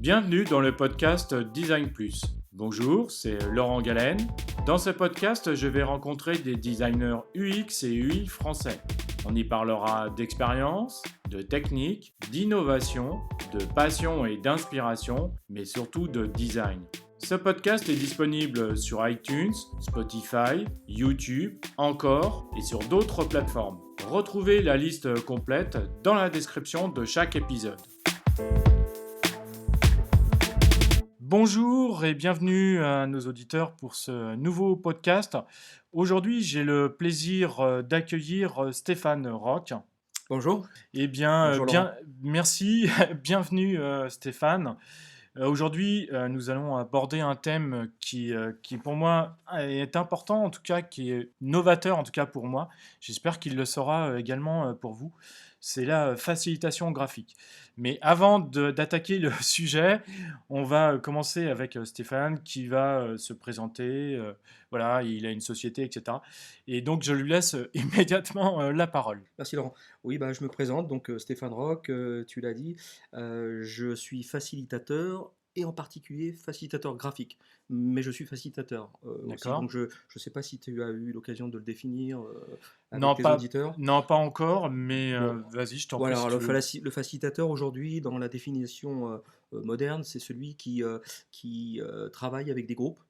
Bienvenue dans le podcast Design Plus. Bonjour, c'est Laurent Galen. Dans ce podcast, je vais rencontrer des designers UX et UI français. On y parlera d'expérience, de technique, d'innovation, de passion et d'inspiration, mais surtout de design. Ce podcast est disponible sur iTunes, Spotify, YouTube, Encore et sur d'autres plateformes. Retrouvez la liste complète dans la description de chaque épisode. Bonjour et bienvenue à nos auditeurs pour ce nouveau podcast. Aujourd'hui, j'ai le plaisir d'accueillir Stéphane Roch. Bonjour. Eh bien, Bonjour Laurent. merci, bienvenue Stéphane. Aujourd'hui, nous allons aborder un thème qui pour moi est important, en tout cas qui est novateur, en tout cas pour moi. J'espère qu'il le sera également pour vous. C'est la facilitation graphique. Mais avant d'attaquer le sujet, on va commencer avec Stéphane qui va se présenter. Voilà, il a une société, etc. Et donc, je lui laisse immédiatement la parole. Merci Laurent. Oui, je me présente, donc Stéphane Roch, tu l'as dit. Je suis facilitateur et en particulier facilitateur graphique. Mais je suis facilitateur aussi, D'accord? donc je ne sais pas si tu as eu l'occasion de le définir Non, avec les auditeurs. pas encore, mais Bon, vas-y, je t'en prie voilà, si alors tu veux. le facilitateur aujourd'hui, dans la définition moderne, c'est celui qui travaille avec des groupes,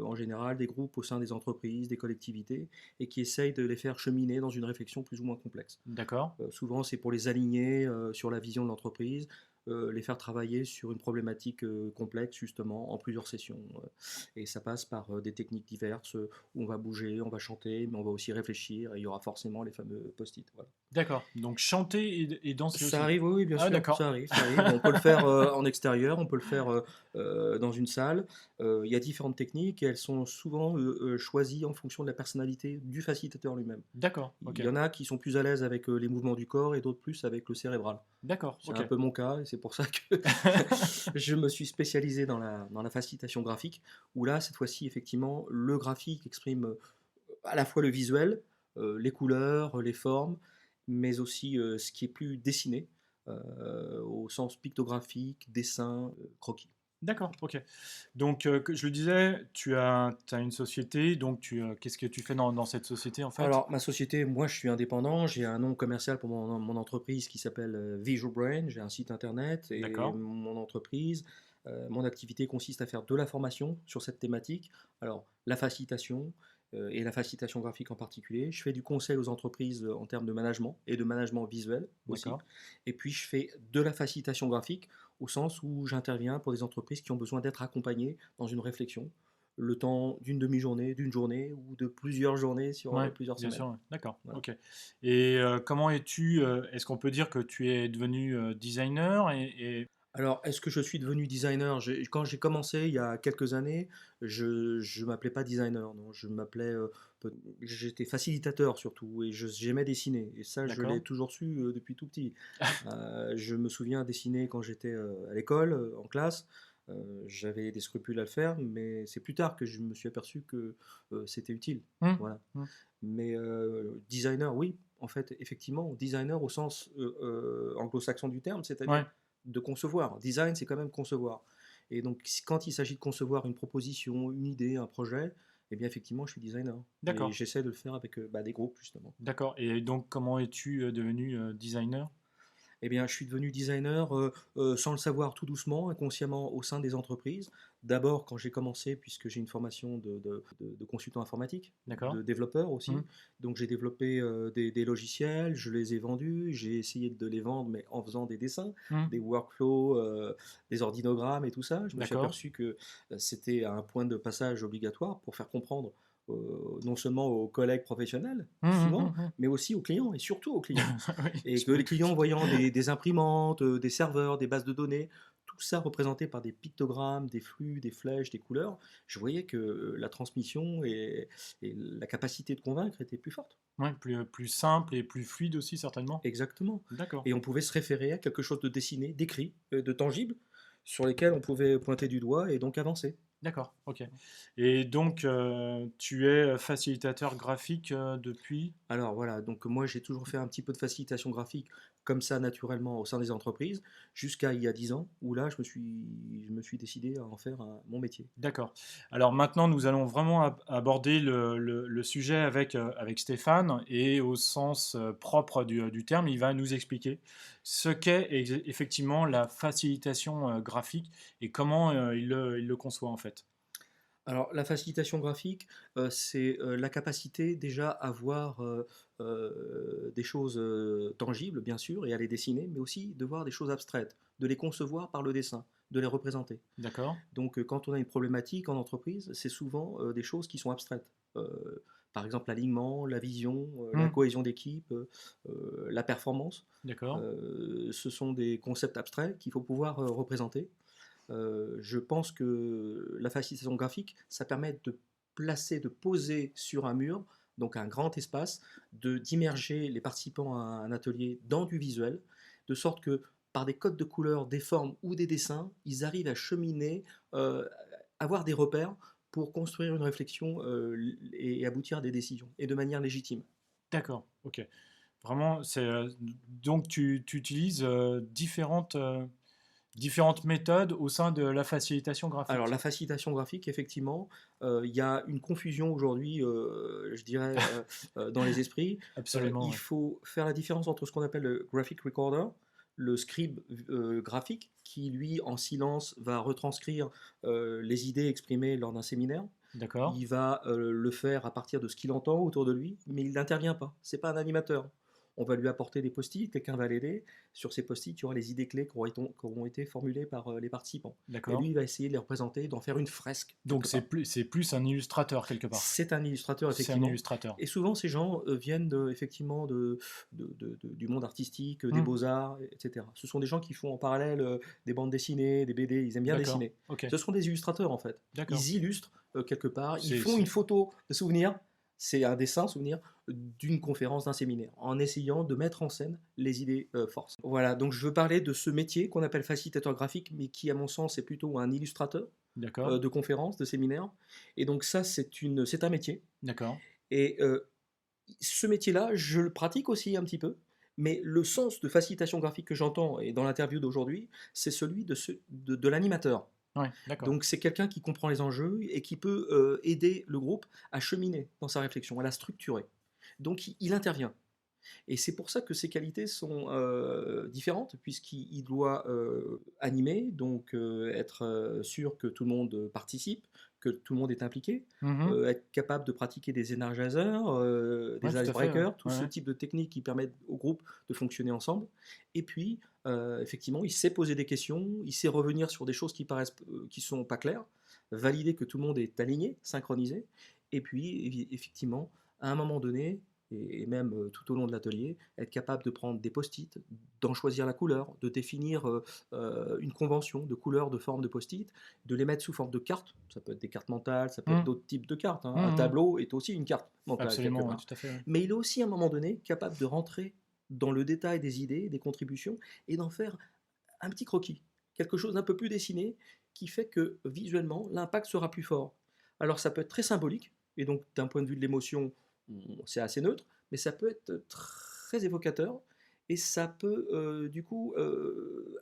en général des groupes au sein des entreprises, des collectivités, et qui essaye de les faire cheminer dans une réflexion plus ou moins complexe. D'accord. Souvent, c'est pour les aligner sur la vision de l'entreprise, les faire travailler sur une problématique complexe, justement, en plusieurs sessions. Et ça passe par des techniques diverses, où on va bouger, on va chanter, mais on va aussi réfléchir, et il y aura forcément les fameux post-it. Voilà. D'accord. Donc chanter et danser Ça aussi. arrive, oui, oui, bien Ah, sûr, d'accord. ça arrive, ça arrive. On peut le faire en extérieur, on peut le faire dans une salle. Il y a différentes techniques et elles sont souvent choisies en fonction de la personnalité du facilitateur lui-même. D'accord. Il Ok. y en a qui sont plus à l'aise avec les mouvements du corps et d'autres plus avec le cérébral. D'accord. C'est Ok. un peu mon cas et c'est pour ça que je me suis spécialisé dans la facilitation graphique, où là, cette fois-ci, effectivement, le graphique exprime à la fois le visuel, les couleurs, les formes, mais aussi ce qui est plus dessiné, au sens pictographique, dessin, croquis. D'accord. Ok. Donc, je le disais, tu as une société. Donc, qu'est-ce que tu fais dans cette société en fait? Alors, ma société, moi, je suis indépendant. J'ai un nom commercial pour mon entreprise qui s'appelle Visual Brain. J'ai un site internet et D'accord. mon entreprise, mon activité consiste à faire de la formation sur cette thématique. Alors, la facilitation et la facilitation graphique en particulier. Je fais du conseil aux entreprises en termes de management et de management visuel aussi. D'accord. Et puis, je fais de la facilitation graphique au sens où j'interviens pour des entreprises qui ont besoin d'être accompagnées dans une réflexion le temps d'une demi-journée, d'une journée ou de plusieurs journées sur Ouais, plusieurs bien sûr. semaines. Ouais. D'accord. Voilà. Ok. Et comment es-tu? Est-ce qu'on peut dire que tu es devenu designer Alors, est-ce que je suis devenu designer? Quand j'ai commencé il y a quelques années, je ne m'appelais pas designer, non. Je m'appelais, j'étais facilitateur surtout, et j'aimais dessiner. Et ça, je l'ai D'accord. toujours su depuis tout petit. Je me souviens dessiner quand j'étais à l'école, en classe. J'avais des scrupules à le faire, mais c'est plus tard que je me suis aperçu que c'était utile. Hmm, Voilà. hmm. Mais designer, oui, en fait, effectivement, designer au sens anglo-saxon du terme, c'est-à-dire Ouais. de concevoir. Design, c'est quand même concevoir. Et donc, quand il s'agit de concevoir une proposition, une idée, un projet, eh bien, effectivement, je suis designer. Et D'accord. j'essaie de le faire avec des groupes, justement. D'accord. Et donc, comment es-tu devenu designer? Eh bien, je suis devenu designer sans le savoir, tout doucement, inconsciemment au sein des entreprises. D'abord, quand j'ai commencé, puisque j'ai une formation de consultant informatique, D'accord. de développeur Hmm. aussi. Donc, j'ai développé des logiciels, je les ai vendus, j'ai essayé de les vendre, mais en faisant des dessins, Hmm. des workflows, des ordinogrammes et tout ça. Je me suis D'accord. aperçu que c'était un point de passage obligatoire pour faire comprendre non seulement aux collègues professionnels, Hmm, hmm, souvent, hmm, hmm. mais aussi aux clients, et surtout aux clients. Oui, Et je que les me clients doute. voyant des imprimantes, des serveurs, des bases de données, tout ça représenté par des pictogrammes, des flux, des flèches, des couleurs, je voyais que la transmission et la capacité de convaincre étaient plus fortes. Ouais, plus simple et plus fluide aussi, certainement. Exactement. D'accord. Et on pouvait se référer à quelque chose de dessiné, d'écrit, de tangible, sur lesquels on pouvait pointer du doigt et donc avancer. D'accord, ok. Et donc, tu es facilitateur graphique depuis? Alors voilà, donc moi j'ai toujours fait un petit peu de facilitation graphique comme ça naturellement au sein des entreprises, jusqu'à il y a 10 ans, où là je me suis décidé à en faire mon métier. D'accord. Alors maintenant, nous allons vraiment aborder le sujet avec Stéphane et au sens propre du terme, il va nous expliquer ce qu'est effectivement la facilitation graphique et comment il le conçoit en fait. Alors, la facilitation graphique, c'est la capacité déjà à voir des choses tangibles, bien sûr, et à les dessiner, mais aussi de voir des choses abstraites, de les concevoir par le dessin, de les représenter. D'accord? Donc, quand on a une problématique en entreprise, c'est souvent des choses qui sont abstraites. Par exemple, l'alignement, la vision, la Hmm, cohésion d'équipe, la performance. d'accord. Ce sont des concepts abstraits qu'il faut pouvoir représenter. Je pense que la facilitation graphique, ça permet de placer, de poser sur un mur, donc un grand espace, d'immerger les participants à un atelier dans du visuel, de sorte que par des codes de couleurs, des formes ou des dessins, ils arrivent à cheminer, euh, avoir des repères pour construire une réflexion et aboutir à des décisions, et de manière légitime. D'accord. Ok. Vraiment, donc tu utilises différentes méthodes au sein de la facilitation Alors, graphique. la facilitation graphique, effectivement, il y a une confusion aujourd'hui, je dirais, dans les esprits. Absolument, Il oui. faut faire la différence entre ce qu'on appelle le graphic recorder, le scribe graphique, qui lui, en silence, va retranscrire les idées exprimées lors d'un séminaire. D'accord. Il va le faire à partir de ce qu'il entend autour de lui, mais il n'intervient pas. C'est pas un animateur. On va lui apporter des post-it, quelqu'un va l'aider. Sur ces post-it, il y aura les idées clés qui auront été formulées par les participants. Et D'accord. lui, il va essayer de les représenter, d'en faire une fresque, Donc quelque part. c'est plus un illustrateur quelque part. C'est un illustrateur, C'est un effectivement. illustrateur. Et souvent, ces gens viennent effectivement du monde artistique, des Hmm, beaux-arts, etc. Ce sont des gens qui font en parallèle des bandes dessinées, des BD, ils aiment bien d'accord. dessiner. Ok. Ce sont des illustrateurs, en fait. D'accord. Ils illustrent quelque part, ils C'est, font une c'est- photo de souvenir, c'est un dessin souvenir d'une conférence, d'un séminaire, en essayant de mettre en scène les idées forces. Voilà, donc je veux parler de ce métier qu'on appelle facilitateur graphique, mais qui, à mon sens, est plutôt un illustrateur D'accord. de conférences, de séminaires. Et donc ça, c'est un métier. D'accord. Et ce métier-là, je le pratique aussi un petit peu, mais le sens de facilitation graphique que j'entends, et dans l'interview d'aujourd'hui, c'est celui de l'animateur. Ouais. D'accord. Donc c'est quelqu'un qui comprend les enjeux et qui peut aider le groupe à cheminer dans sa réflexion, à la structurer. Donc il intervient. Et c'est pour ça que ses qualités sont différentes, puisqu'il doit animer, donc être sûr que tout le monde participe, que tout le monde est impliqué, Mhm. être capable de pratiquer des energizers, Ouais, des tout à fait. Ouais. icebreakers, tout Ouais, ce ouais. type de techniques qui permettent au groupe de fonctionner ensemble. Et puis, effectivement, il sait poser des questions, il sait revenir sur des choses qui paraissent, qui sont pas claires, valider que tout le monde est aligné, synchronisé, et puis, effectivement, à un moment donné, et même tout au long de l'atelier, être capable de prendre des post-it, d'en choisir la couleur, de définir une convention de couleur, de forme de post-it, de les mettre sous forme de cartes. Ça peut être des cartes mentales, ça peut être Hmm, d'autres types de cartes, hein. Un hmm, hmm. tableau est aussi une carte mentale quelque Absolument, ouais, part. tout à fait. Ouais. Mais il est aussi à un moment donné capable de rentrer dans le détail des idées, des contributions, et d'en faire un petit croquis, quelque chose d'un peu plus dessiné, qui fait que visuellement, l'impact sera plus fort. Alors ça peut être très symbolique, et donc d'un point de vue de l'émotion, c'est assez neutre, mais ça peut être très évocateur, et ça peut du coup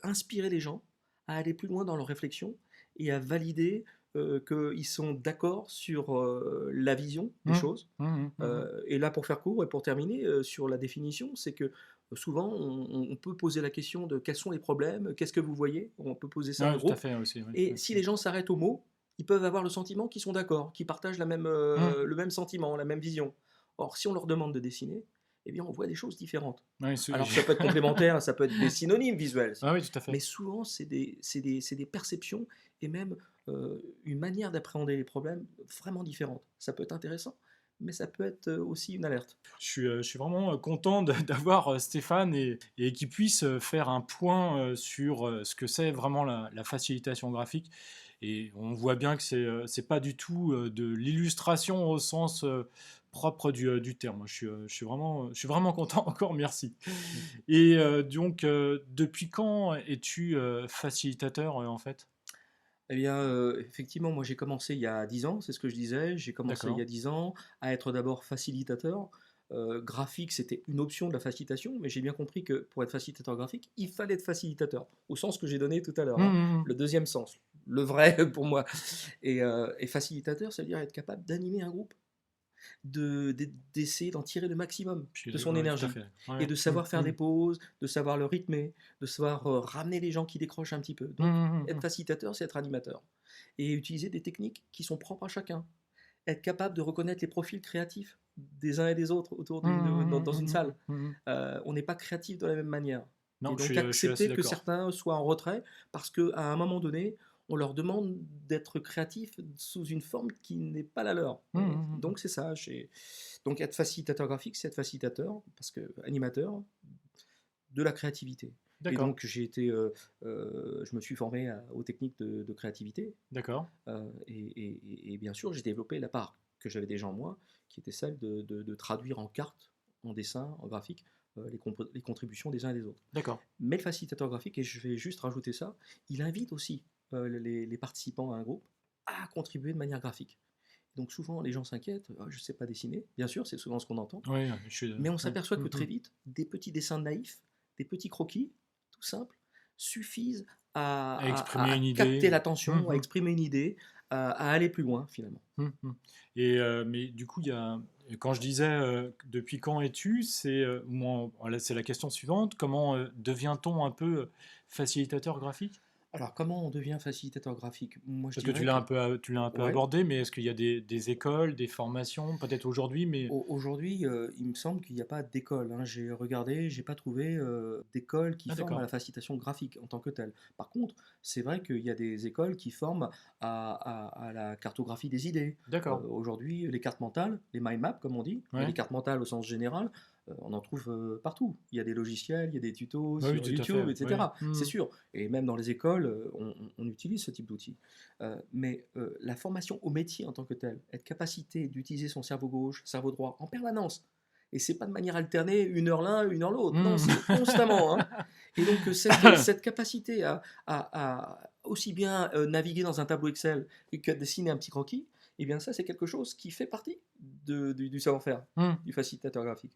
inspirer les gens à aller plus loin dans leur réflexion et à valider qu'ils sont d'accord sur la vision des Hmm, choses. hmm, hmm, hmm, hmm. Et là, pour faire court et pour terminer sur la définition, c'est que souvent on peut poser la question de quels sont les problèmes, qu'est-ce que vous voyez, on peut poser ça à Ouais, un tout à groupe, fait aussi. Ouais, et ouais, si ouais. les gens s'arrêtent au mot, ils peuvent avoir le sentiment qu'ils sont d'accord, qu'ils partagent Hmm. le même sentiment, la même vision. Or, si on leur demande de dessiner, eh bien, on voit des choses différentes. Ouais, Alors, ça peut être complémentaire, ça peut être des synonymes visuels, Ah oui, tout à mais fait. souvent, c'est des perceptions et même une manière d'appréhender les problèmes vraiment différentes. Ça peut être intéressant, mais ça peut être aussi une alerte. Je suis vraiment content d'avoir Stéphane et qu'il puisse faire un point sur ce que c'est vraiment la facilitation graphique. Et on voit bien que c'est pas du tout de l'illustration au sens propre du terme. Je suis vraiment content. Encore merci. Et donc, depuis quand es-tu facilitateur en fait? Eh bien, effectivement, moi j'ai commencé il y a 10 ans, c'est ce que je disais. J'ai commencé il y D'accord. a 10 ans à être d'abord facilitateur. Graphique, c'était une option de la facilitation, mais j'ai bien compris que pour être facilitateur graphique, il fallait être facilitateur, au sens que j'ai donné tout à l'heure, Mmh, hein, mmh mh. le deuxième sens, le vrai pour moi. Et facilitateur, ça veut dire être capable d'animer un groupe, d'essayer d'en tirer le maximum de son Ouais, tout à énergie, fait. Ouais, et ouais. de Mmh, savoir faire mmh. des pauses, de savoir le rythmer, de savoir ramener les gens qui décrochent un petit peu. Mmh, Donc, mmh, mmh, être mmh. facilitateur, c'est être animateur. Et utiliser des techniques qui sont propres à chacun. Être capable de reconnaître les profils créatifs des uns et des autres autour Mmh, dans mmh, une mmh, mmh, salle. mmh, mmh, mmh. On n'est pas créatif de la même manière. Et Non, donc je suis assez accepter que d'accord. certains soient en retrait parce qu'à un moment donné, on leur demande d'être créatifs sous une forme qui n'est pas la leur. Mmh, mmh, mmh, mmh. Donc c'est ça. Donc être facilitateur graphique, c'est être facilitateur, parce que animateur, de la créativité. Et D'accord, donc je me suis formé aux techniques de créativité. d'accord. Et bien sûr, j'ai développé la part que j'avais déjà en moi, qui était celle de traduire en carte, en dessin, en graphique, les contributions des uns et des autres. D'accord. Mais le facilitateur graphique, et je vais juste rajouter ça, il invite aussi les participants à un groupe à contribuer de manière graphique. Donc souvent, les gens s'inquiètent: ah, je ne sais pas dessiner. Bien sûr, c'est souvent ce qu'on entend. Oui, je suis Mais on ouais. s'aperçoit Mmh que mh. très vite, des petits dessins naïfs, des petits croquis, tout simples, suffisent À exprimer à une capter idée. Mmh l'attention, à mh. exprimer une idée, à aller plus loin finalement. Mmh mh. Et mais du coup, il y a quand je disais, «Depuis quand es-tu?» c'est, moi, voilà, c'est la question suivante. Comment, devient-on un peu, facilitateur graphique? Alors comment on devient facilitateur graphique? Moi je Parce que dirais que tu l'as un peu ouais. abordé, mais est-ce qu'il y a des écoles, des formations, peut-être aujourd'hui, mais Aujourd'hui, il me semble qu'il n'y a pas d'école, hein. J'ai regardé, j'ai pas trouvé, d'école qui ah forme à d'accord, la facilitation graphique en tant que telle. Par contre, c'est vrai qu'il y a des écoles qui forment à la cartographie des idées. d'accord, Aujourd'hui, les cartes mentales, les mind maps comme on dit, mais les ouais. cartes mentales au sens général, on en trouve, partout. Il y a des logiciels, il y a des tutos Oui, oui, sur tout à fait, YouTube, et oui. cetera. C'est Mmh. sûr, et même dans les écoles, on utilise ce type d'outils. Mais la formation au métier en tant que tel, être capacité d'utiliser son cerveau gauche, cerveau droit en permanence, et c'est pas de manière alternée, une heure l'un, une heure l'autre, non, Mmh. c'est constamment, hein. Et donc cette capacité à aussi bien naviguer dans un tableau Excel qu'à dessiner un petit croquis, eh bien ça c'est quelque chose qui fait partie du savoir-faire Mmh. du facilitateur graphique.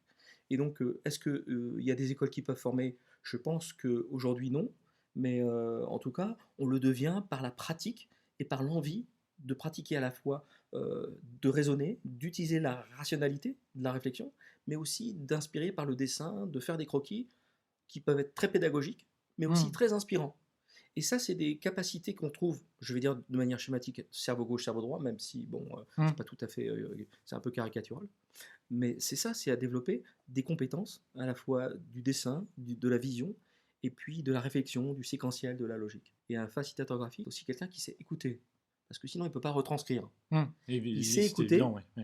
Et donc est-ce qu'il y a des écoles qui peuvent former? Je pense qu'aujourd'hui non, mais en tout cas on le devient par la pratique et par l'envie de pratiquer à la fois, de raisonner, d'utiliser la rationalité de la réflexion, mais aussi d'inspirer par le dessin, de faire des croquis qui peuvent être très pédagogiques, mais aussi Mmh. très inspirants. Et ça, c'est des capacités qu'on trouve, je vais dire de manière schématique, cerveau gauche, cerveau droit, même si, bon, Mmh. c'est pas tout à fait, c'est un peu caricatural. Mais c'est ça, c'est à développer des compétences, à la fois du dessin, de la vision, et puis de la réflexion, du séquentiel, de la logique. Et un facilitateur graphique, c'est aussi quelqu'un qui sait écouter, parce que sinon il ne peut pas retranscrire. Mmh. Il sait C'est évident, écouter, oui, oui.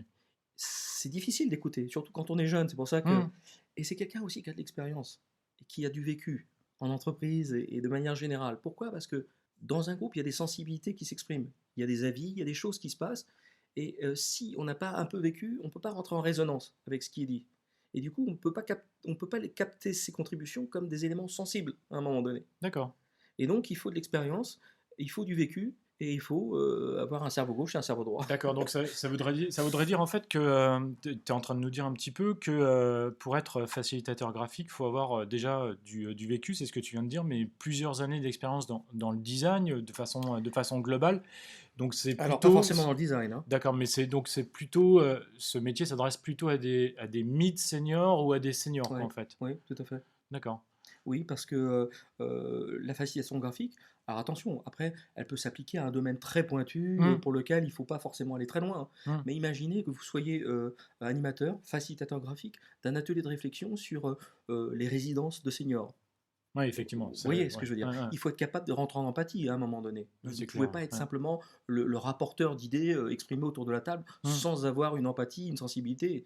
c'est difficile d'écouter, surtout quand on est jeune, c'est pour ça que... Mmh. Et c'est quelqu'un aussi qui a de l'expérience, et qui a du vécu, en entreprise et de manière générale. Pourquoi? Parce que dans un groupe, il y a des sensibilités qui s'expriment, il y a des avis, il y a des choses qui se passent, et si on n'a pas un peu vécu, on ne peut pas rentrer en résonance avec ce qui est dit. Et du coup, on ne peut pas les capter ces contributions comme des éléments sensibles à un moment donné. D'accord. Et donc, il faut de l'expérience, il faut du vécu, et il faut avoir un cerveau gauche et un cerveau droit. D'accord, donc ça voudrait dire en fait que tu es en train de nous dire un petit peu que pour être facilitateur graphique, il faut avoir déjà du vécu, c'est ce que tu viens de dire, mais plusieurs années d'expérience dans le design de façon globale. Donc c'est Alors, pas plutôt, forcément dans le design, hein. d'accord, mais c'est plutôt, ce métier s'adresse plutôt à des mid-seniors ou à des seniors, quoi, Oui, en fait. oui, tout à fait. D'accord. Oui, parce que la facilitation graphique, alors attention, après, elle peut s'appliquer à un domaine très pointu Hum, pour lequel il ne faut pas forcément aller très loin, hein. hum. Mais imaginez que vous soyez animateur, facilitateur graphique d'un atelier de réflexion sur les résidences de seniors. Oui, effectivement. Vous voyez ce que Ouais, je veux dire? ouais, ouais. Il faut être capable de rentrer en empathie à un moment donné. Ouais, Vous ne c'est pouvez clair. pas être Ouais. simplement le rapporteur d'idées exprimées autour de la table Hum, sans avoir une empathie, une sensibilité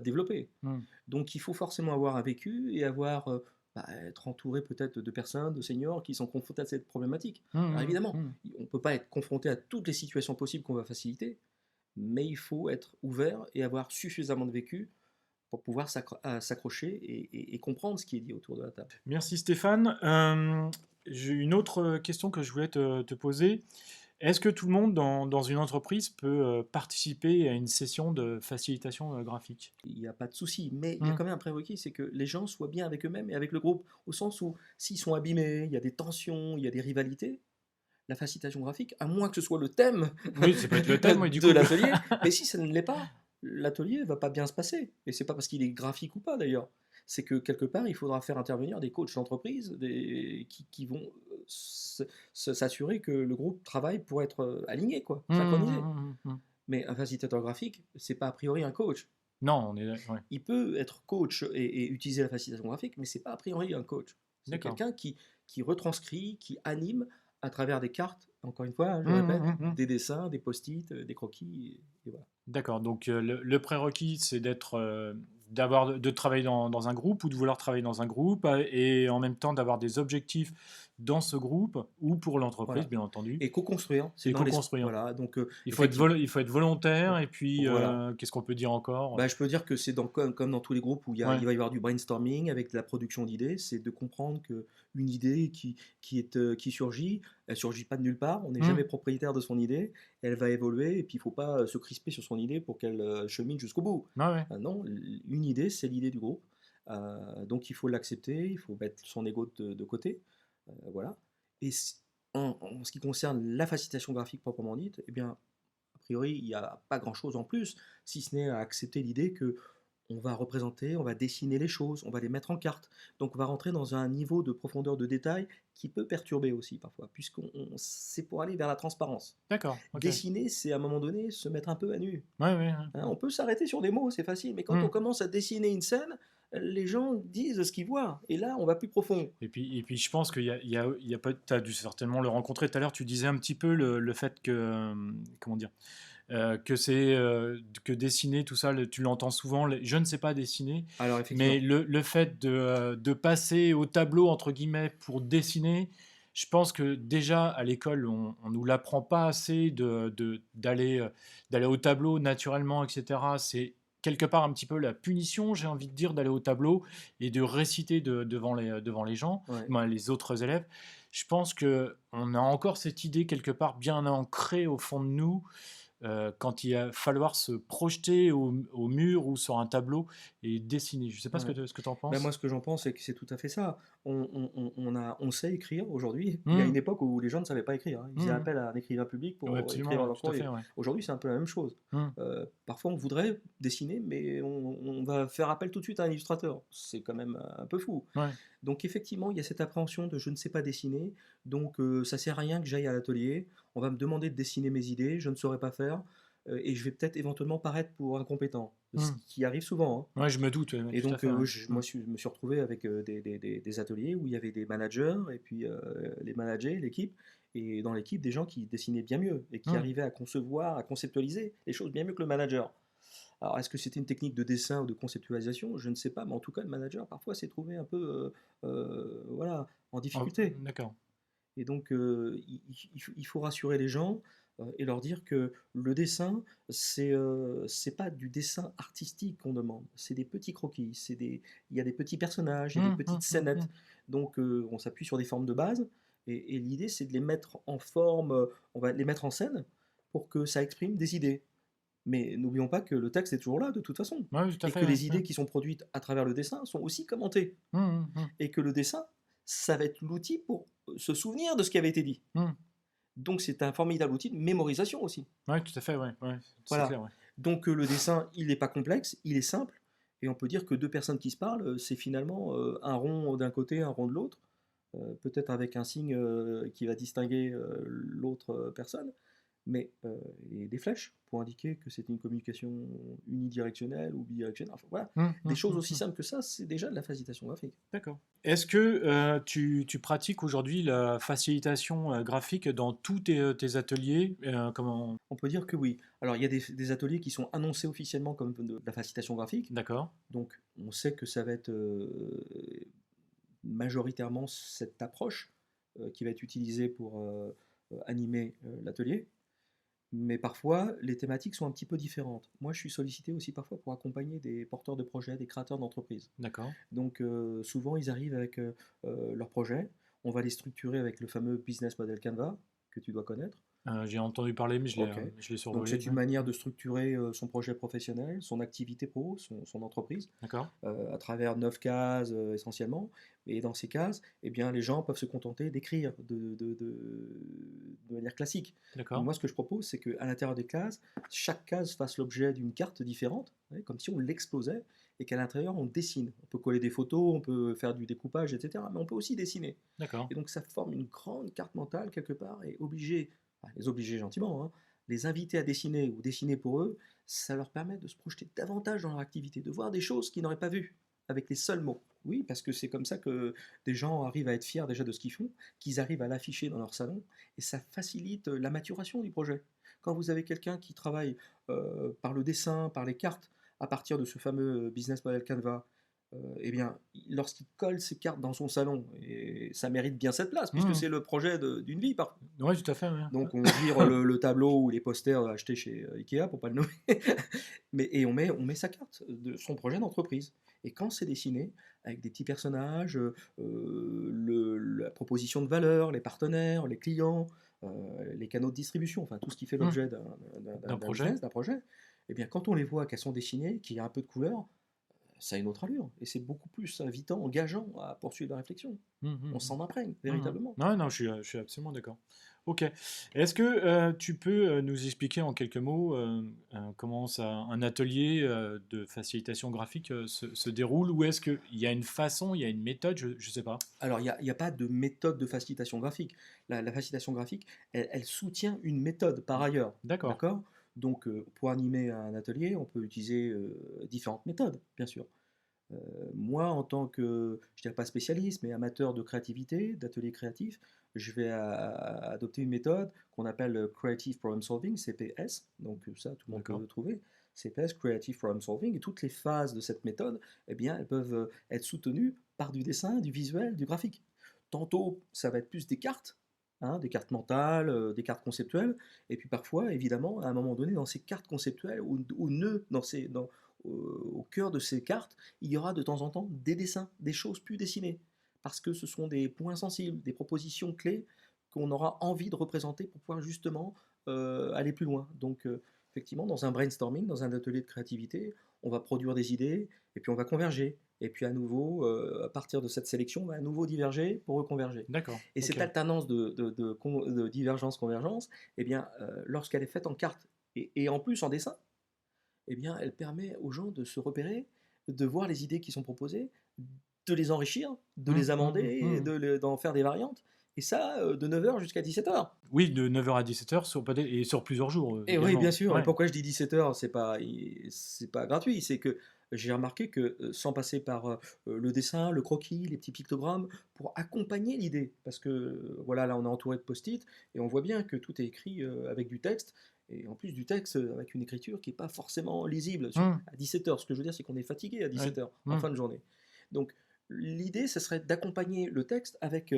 développée. hum, Donc il faut forcément avoir un vécu et avoir, être entouré peut-être de personnes, de seniors qui sont confrontés à cette problématique. hum, Alors hum, évidemment, hum. on ne peut pas être confronté à toutes les situations possibles qu'on va faciliter, mais il faut être ouvert et avoir suffisamment de vécu pour pouvoir s'accrocher et comprendre ce qui est dit autour de la table. Merci Stéphane. J'ai une autre question que je voulais te poser. Est-ce que tout le monde dans une entreprise peut participer à une session de facilitation graphique? Il n'y a pas de souci, mais il y a Hmm. quand même un prérequis, c'est que les gens soient bien avec eux-mêmes et avec le groupe, au sens où s'ils sont abîmés, il y a des tensions, il y a des rivalités, la facilitation graphique, à moins que ce soit le thème Oui, ça peut être le thème, oui, du de coup. l'atelier, mais si ça ne l'est pas, l'atelier va pas bien se passer. Et c'est pas parce qu'il est graphique ou pas d'ailleurs. C'est que quelque part, il faudra faire intervenir des coachs d'entreprise qui vont s'assurer que le groupe travaille pour être aligné, quoi, Hmm, synchronisé. hmm, hmm, hmm. Mais un facilitateur graphique, c'est pas a priori un coach. Non, on est... Ouais. Il peut être coach et utiliser la facilitation graphique, mais c'est pas a priori un coach. C'est D'accord. quelqu'un qui retranscrit, qui anime à travers des cartes, encore une fois, hein, je Hmm, le hmm, répète, hmm, hmm. des dessins, des post-it, des croquis, et voilà. D'accord. Donc le prérequis, c'est de travailler dans un groupe ou de vouloir travailler dans un groupe et en même temps d'avoir des objectifs dans ce groupe ou pour l'entreprise, Voilà. bien entendu, Et co-construire, c'est et dans les... co-construire. Voilà, donc Il faut être volontaire et puis voilà. qu'est-ce qu'on peut dire encore? Bah, je peux dire que c'est comme dans tous les groupes où Ouais. il va y avoir du brainstorming avec de la production d'idées, c'est de comprendre qu'une idée qui surgit, elle surgit pas de nulle part, on n'est Hmm. jamais propriétaire de son idée, elle va évoluer et puis il faut pas se crisper sur son idée pour qu'elle chemine jusqu'au bout. Ouais, ouais. Non, une idée, c'est l'idée du groupe, donc il faut l'accepter, il faut mettre son ego de côté, voilà. Et en ce qui concerne la facilitation graphique proprement dite, eh bien, a priori, il n'y a pas grand-chose en plus, si ce n'est à accepter l'idée que on va représenter, on va dessiner les choses, on va les mettre en carte. Donc on va rentrer dans un niveau de profondeur de détail qui peut perturber aussi parfois, c'est pour aller vers la transparence. D'accord. Ok. Ouais, Dessiner, c'est à un moment donné se mettre un peu à nu. ouais, ouais, Hein, ouais. on peut s'arrêter sur des mots, c'est facile, mais quand on Hmm. commence à dessiner une scène, les gens disent ce qu'ils voient, et là on va plus profond. Et puis je pense il y a pas, tu as dû certainement le rencontrer tout à l'heure. Tu disais un petit peu le fait que, comment dire, que dessiner, tout ça, tu l'entends souvent. Je ne sais pas dessiner, Alors mais effectivement, le fait de passer au tableau, entre guillemets, pour dessiner, je pense que déjà à l'école, on nous l'apprend pas assez d'aller au tableau naturellement, etc. C'est quelque part un petit peu la punition, j'ai envie de dire, d'aller au tableau et de réciter devant les gens, ouais. ben, les autres élèves. Je pense qu'on a encore cette idée quelque part bien ancrée au fond de nous quand il va falloir se projeter au mur ou sur un tableau et dessiner. Je ne sais pas Ouais. ce que tu en Ben penses. moi, ce que j'en pense, c'est que c'est tout à fait ça. On sait écrire aujourd'hui. Il y a Mmh, une époque où les gens ne savaient pas écrire, hein. Ils faisaient mmh. appel à un écrivain public Ouais, pour absolument, écrire ouais, leur tout à fait. courrier. Ouais. Aujourd'hui, c'est un peu la même chose. Mmh. Parfois, on voudrait dessiner, mais on va faire appel tout de suite à un illustrateur. C'est quand même un peu fou. Ouais. Donc, effectivement, il y a cette appréhension de je ne sais pas dessiner, donc ça sert à rien que j'aille à l'atelier. On va me demander de dessiner mes idées, je ne saurais pas faire, et je vais peut-être éventuellement paraître pour incompétent, ce Mmh. qui arrive souvent, hein. Ouais, je me doute, ouais, Et tout à donc, fait. Ouais. Mmh. moi, je me suis retrouvé avec des ateliers où il y avait des managers, et puis les managers, l'équipe, et dans l'équipe, des gens qui dessinaient bien mieux, et qui Mmh. arrivaient à concevoir, à conceptualiser les choses bien mieux que le manager. Alors, est-ce que c'était une technique de dessin ou de conceptualisation? Je ne sais pas, mais en tout cas, le manager, parfois, s'est trouvé un peu voilà, en Oh, difficulté. d'accord. Et donc, il faut rassurer les gens et leur dire que le dessin, c'est pas du dessin artistique qu'on demande, c'est des petits croquis, il y a des petits personnages, il y a des Mmh, mmh, petites mmh, mmh. scénettes. Donc, on s'appuie sur des formes de base et l'idée, c'est de les mettre en forme, on va les mettre en scène pour que ça exprime des idées. Mais n'oublions pas que le texte est toujours là de toute façon Ouais, tout à et fait. que Ouais. les Ouais. idées qui sont produites à travers le dessin sont aussi commentées Mmh, mmh, mmh. et que le dessin, ça va être l'outil pour se souvenir de ce qui avait été dit. Mmh. Donc c'est un formidable outil de mémorisation aussi. Ouais, tout à fait. Ouais. Ouais. C'est Voilà. clair. Ouais. Donc le dessin, il n'est pas complexe, il est simple, et on peut dire que deux personnes qui se parlent, c'est finalement un rond d'un côté, un rond de l'autre, peut-être avec un signe qui va distinguer l'autre personne, mais et des flèches pour indiquer que c'est une communication unidirectionnelle ou bidirectionnelle. Enfin voilà, Mmh, des mmh, choses mmh, aussi mmh. simples que ça, c'est déjà de la facilitation graphique. D'accord. Est-ce que tu pratiques aujourd'hui la facilitation graphique dans tous tes ateliers comment... On peut dire que oui. Alors il y a des ateliers qui sont annoncés officiellement comme de la facilitation graphique, D'accord. donc on sait que ça va être majoritairement cette approche qui va être utilisée pour animer l'atelier. Mais parfois, les thématiques sont un petit peu différentes. Moi, je suis sollicité aussi parfois pour accompagner des porteurs de projets, des créateurs d'entreprises. D'accord. Donc, souvent, ils arrivent avec leur projet. On va les structurer avec le fameux business model Canva que tu dois connaître. J'ai entendu parler, mais Ok. je l'ai Donc survolé. c'est une Ouais. manière de structurer son projet professionnel, son activité pro, son entreprise, D'accord, à travers 9 cases essentiellement. Et dans ces cases, eh bien, les gens peuvent se contenter d'écrire de manière classique. d'accord. Moi, ce que je propose, c'est qu'à l'intérieur des cases, chaque case fasse l'objet d'une carte différente, ouais, comme si on l'explosait, et qu'à l'intérieur, on dessine. On peut coller des photos, on peut faire du découpage, etc. Mais on peut aussi dessiner. D'accord. Et donc, ça forme une grande carte mentale, quelque part, et les obliger gentiment, hein, les inviter à dessiner ou dessiner pour eux, ça leur permet de se projeter davantage dans leur activité, de voir des choses qu'ils n'auraient pas vues avec les seuls mots. Oui, parce que c'est comme ça que des gens arrivent à être fiers déjà de ce qu'ils font, qu'ils arrivent à l'afficher dans leur salon, et ça facilite la maturation du projet. Quand vous avez quelqu'un qui travaille par le dessin, par les cartes, à partir de ce fameux business model Canva, eh bien, lorsqu'il colle ses cartes dans son salon, et ça mérite bien cette place, puisque Mmh. c'est le projet d'une vie, Ouais, tout à fait, ouais. donc on vire le tableau ou les posters achetés chez Ikea, pour pas le nommer, et on met sa carte de son projet d'entreprise. Et quand c'est dessiné, avec des petits personnages, la proposition de valeur, les partenaires, les clients, les canaux de distribution, enfin tout ce qui fait Mmh. l'objet D'un d'un projet. business, d'un projet, eh bien quand on les voit qu'elles sont dessinées, qu'il y a un peu de couleur, ça a une autre allure. Et c'est beaucoup plus invitant, engageant à poursuivre la réflexion. Mmh, mmh, On mmh. s'en imprègne, Mmh mh. véritablement. Ouais, non, je suis absolument d'accord. OK. Est-ce que, tu peux, nous expliquer en quelques mots, comment un atelier, de facilitation graphique, se déroule? Ou est-ce qu'il y a une façon, il y a une méthode? Je ne sais pas. Alors, il y a pas de méthode de facilitation graphique. La facilitation graphique, elle soutient une méthode par ailleurs. D'accord, D'accord? Donc, pour animer un atelier, on peut utiliser différentes méthodes, bien sûr. Euh, Moi, en tant que, je dirais pas spécialiste, mais amateur de créativité, d'atelier créatif, je vais adopter une méthode qu'on appelle Creative Problem Solving, CPS. Donc, ça, tout le monde peut d'accord. le trouver. CPS, Creative Problem Solving. Et toutes les phases de cette méthode, eh bien, elles peuvent être soutenues par du dessin, du visuel, du graphique. Tantôt, ça va être plus des cartes, hein, des cartes mentales, des cartes conceptuelles. Et puis parfois, évidemment, à un moment donné, dans ces cartes conceptuelles, ou nœuds, au cœur de ces cartes, il y aura de temps en temps des dessins, des choses plus dessinées, parce que ce sont des points sensibles, des propositions clés qu'on aura envie de représenter pour pouvoir justement aller plus loin. Donc effectivement, dans un brainstorming, dans un atelier de créativité, on va produire des idées, et puis on va converger. Et puis à nouveau, à partir de cette sélection, on va à nouveau diverger pour reconverger. D'accord, Et cette OK. alternance de divergence-convergence, eh bien, lorsqu'elle est faite en carte et en plus en dessin, eh bien, elle permet aux gens de se repérer, de voir les idées qui sont proposées, de les enrichir, de Mmh, les mmh mh, amender, mmh. d'en faire des variantes. Et ça, de 9 heures jusqu'à 17 heures. Oui, de 9 heures à 17 heures sur peut et sur plusieurs jours, Et oui, bien également. sûr. Et Ouais. pourquoi je dis 17 heures, c'est pas gratuit. C'est que j'ai remarqué que sans passer par le dessin, le croquis, les petits pictogrammes, pour accompagner l'idée, parce que voilà, là on est entouré de post-it et on voit bien que tout est écrit avec du texte, et en plus du texte avec une écriture qui n'est pas forcément lisible Mmh. à 17 heures. Ce que je veux dire, c'est qu'on est fatigué à Ouais. 17 heures en Mmh. fin de journée. Donc l'idée, ce serait d'accompagner le texte avec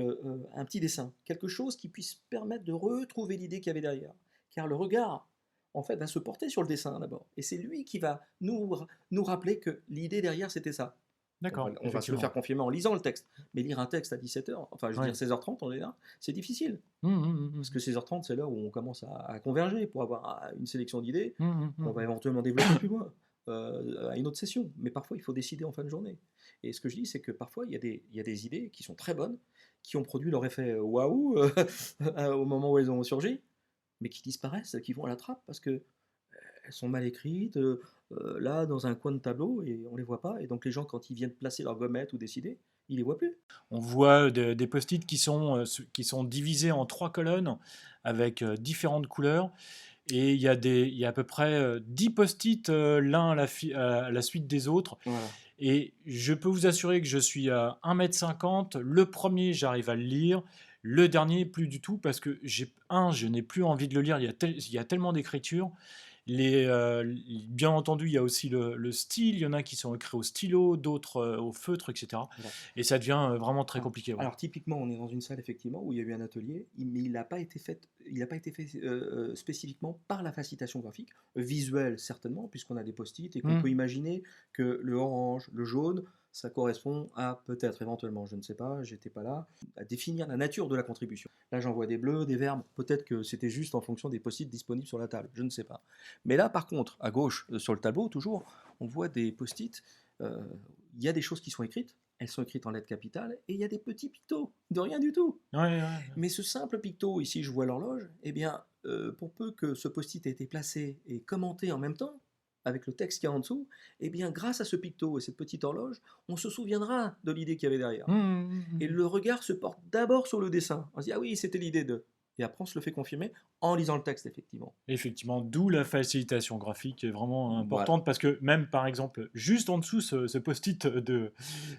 un petit dessin, quelque chose qui puisse permettre de retrouver l'idée qu'il y avait derrière, car le regard, en fait, va se porter sur le dessin d'abord. Et c'est lui qui va nous rappeler que l'idée derrière, c'était ça. D'accord, On va se le faire effectivement. confirmer en lisant le texte. Mais lire un texte à 17 heures, enfin, je veux Ouais. dire 16h30, on est là, c'est difficile. Mmh, mmh, mmh, Parce que mmh. 16h30, c'est l'heure où on commence à converger pour avoir une sélection d'idées Mmh, mmh, qu'on va mmh. éventuellement développer plus loin, à une autre session. Mais parfois, il faut décider en fin de journée. Et ce que je dis, c'est que parfois, il y a des idées qui sont très bonnes, qui ont produit leur effet waouh au moment où elles ont surgi, mais qui disparaissent, qui vont à la trappe parce que elles sont mal écrites, là, dans un coin de tableau, et on les voit pas. Et donc, les gens, quand ils viennent placer leur gommette ou décider, ils les voient plus. On voit des post-it qui sont divisés en 3 colonnes avec, différentes couleurs et il y a à peu près, 10 post-it, l'un à la suite des autres Voilà. et je peux vous assurer que je suis à 1,50 m. Le premier, j'arrive à le lire. Le dernier, plus du tout parce que je n'ai plus envie de le lire. Il y a tellement d'écriture. Bien entendu, il y a aussi le style. Il y en a qui sont écrits au stylo, d'autres au feutre, etc. Voilà. Et ça devient vraiment très Alors, compliqué. Ouais. alors, typiquement, on est dans une salle effectivement où il y a eu un atelier, mais il n'a pas été fait spécifiquement par la facilitation graphique, visuelle certainement, puisqu'on a des post-it et qu'on Hmm, peut imaginer que le orange, le jaune ça correspond à peut-être, éventuellement, je ne sais pas, j'étais pas là, à définir la nature de la contribution. Là, j'en vois des bleus, des verts, peut-être que c'était juste en fonction des post-it disponibles sur la table, je ne sais pas. Mais là, par contre, à gauche, sur le tableau, toujours, on voit des post-it, il y a des choses qui sont écrites, elles sont écrites en lettres capitales, et il y a des petits pictos, de rien du tout. Ouais, ouais, ouais. Mais ce simple picto, ici je vois l'horloge, eh bien, pour peu que ce post-it ait été placé et commenté en même temps, avec le texte qu'il y a en dessous, eh bien, grâce à ce picto et cette petite horloge, on se souviendra de l'idée qu'il y avait derrière. Mmh, mmh, Et mmh. le regard se porte d'abord sur le dessin. On se dit, ah oui, c'était l'idée de. Et après, on se le fait confirmer en lisant le texte, effectivement. Effectivement, d'où la facilitation graphique est vraiment Voilà. importante parce que même par exemple, juste en dessous ce post-it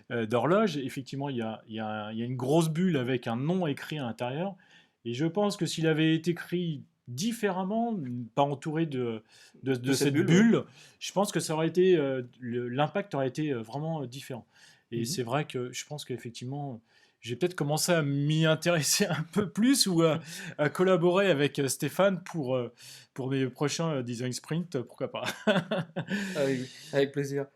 d'horloge, effectivement, il y a une grosse bulle avec un nom écrit à l'intérieur. Et je pense que s'il avait été écrit différemment, pas entouré de De cette cette bulle, oui. bulle, je pense que ça aurait été, l'impact aurait été vraiment différent. Et Mhm. c'est vrai que je pense qu'effectivement, j'ai peut-être commencé à m'y intéresser un peu plus ou à collaborer avec Stéphane pour mes prochains design sprint, pourquoi pas. Avec plaisir.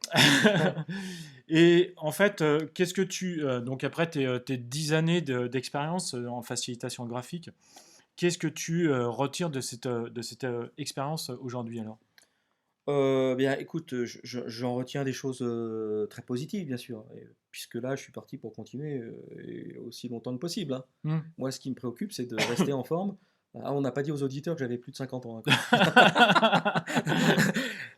Et en fait, qu'est-ce que donc après tes 10 années d'expérience en facilitation graphique, qu'est-ce que tu retires de cette expérience aujourd'hui alors? Bien, écoute, j'en retiens des choses très positives, bien sûr, puisque là, je suis parti pour continuer et aussi longtemps que possible, hein. Hmm. Moi, ce qui me préoccupe, c'est de rester en forme. Ah, on n'a pas dit aux auditeurs que j'avais plus de 50 ans, hein,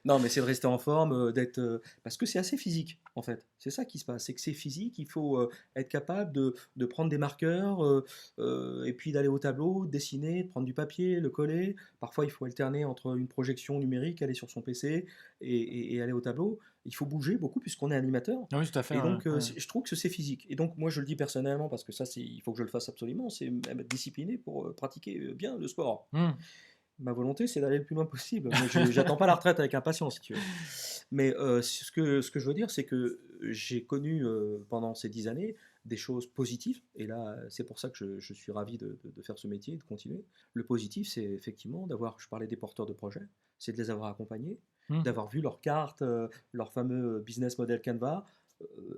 non, mais c'est de rester en forme, d'être, parce que c'est assez physique, en fait. C'est ça qui se passe, c'est que c'est physique. Il faut être capable de prendre des marqueurs et puis d'aller au tableau, dessiner, de prendre du papier, le coller. Parfois, il faut alterner entre une projection numérique, aller sur son PC et aller au tableau. Il faut bouger beaucoup puisqu'on est animateur. Ah oui, tout à fait. Et Ouais, donc, ouais. je trouve que c'est physique. Et donc, moi, je le dis personnellement parce que ça, il faut que je le fasse absolument. C'est être discipliné pour pratiquer bien le sport. Hmm. Ma volonté, c'est d'aller le plus loin possible. Mais j'attends pas la retraite avec impatience, si tu veux. Mais ce que je veux dire, c'est que j'ai connu pendant ces 10 années des choses positives. Et là, c'est pour ça que je suis ravi de faire ce métier, de continuer. Le positif, c'est effectivement d'avoir, je parlais des porteurs de projets, c'est de les avoir accompagnés, Hmm. d'avoir vu leur carte, leur fameux business model Canva,